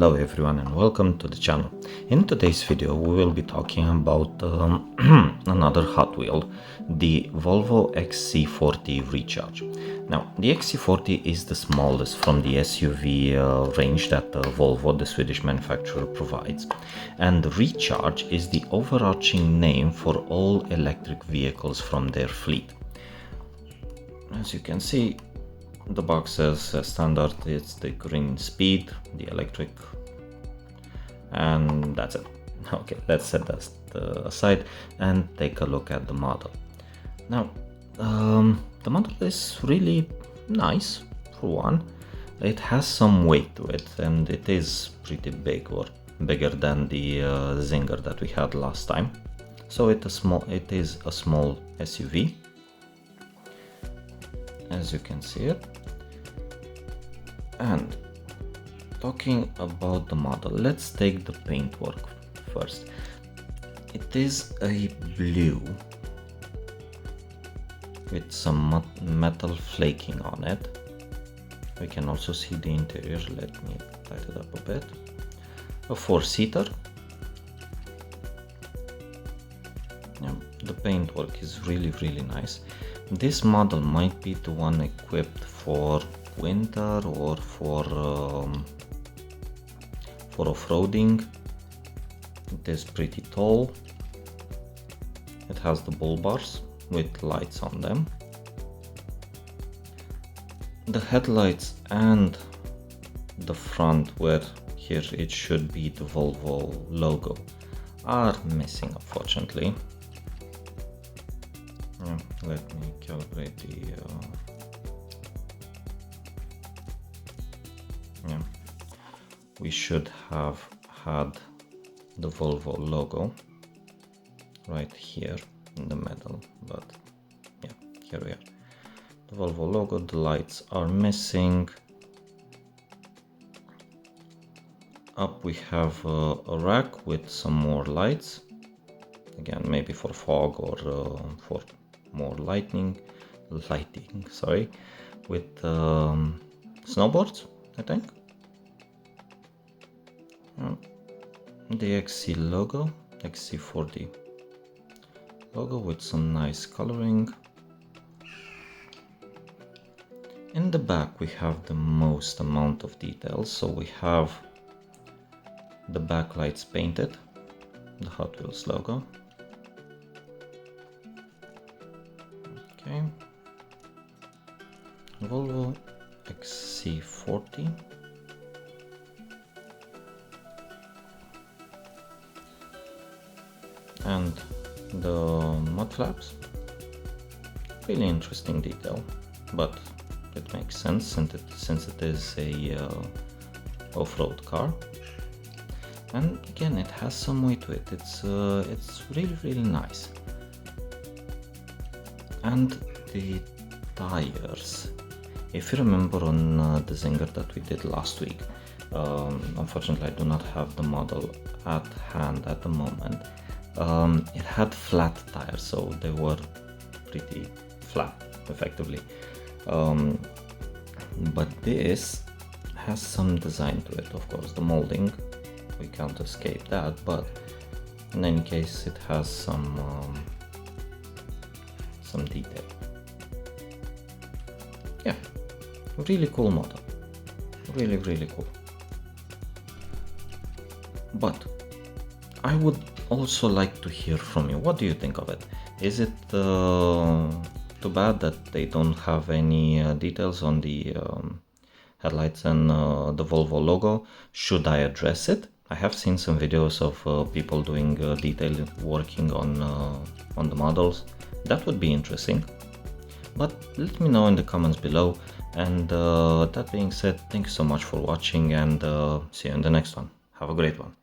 Hello everyone and welcome to the channel. In today's video we will be talking about another Hot Wheel, the Volvo XC40 Recharge. Now the XC40 is the smallest from the SUV range that Volvo, the Swedish manufacturer, provides, and the Recharge is the overarching name for all electric vehicles from their fleet. As you can see, the box says standard, it's the green speed, the electric, and that's it. Okay, let's set that aside and take a look at the model. Now, the model is really nice for one. It has some weight to it and it is pretty big, or bigger than the Zinger that we had last time. So it is a small SUV, as you can see it. And talking about the model, let's take the paintwork first. It is a blue with some metal flaking on it. We can also see the interior. Let me tighten it up a bit. A four-seater. Yeah, the paintwork is really nice. This model might be the one equipped for winter or for off-roading. It is pretty tall. It has the bull bars with lights on them. The headlights and the front, where here it should be the Volvo logo, are missing, unfortunately. Let me calibrate the we should have had the Volvo logo right here in the middle, but yeah, here we are. The Volvo logo, the lights are missing. Up we have a rack with some more lights, again maybe for fog or for more lighting, sorry, with snowboards, I think. The XC40 logo with some nice coloring. In the back we have the most amount of details, so we have the backlights painted, the Hot Wheels logo. Okay, Volvo XC40. And the mud flaps, really interesting detail, but it makes sense since it is a off-road car. And again, it has some weight to it. It's really nice. And the tires, if you remember on the Zinger that we did last week, unfortunately I do not have the model at hand at the moment. It had flat tires, so they were pretty flat effectively, but this has some design to it. Of course, the molding, we can't escape that, but in any case it has some detail. Yeah, really cool model, really cool. But I would also like to hear from you. What do you think of it? Is it too bad that they don't have any details on the headlights and the Volvo logo? Should I address it? I have seen some videos of people doing detailed working on the models. That would be interesting, but let me know in the comments below. And that being said, thank you so much for watching, and see you in the next one. Have a great one.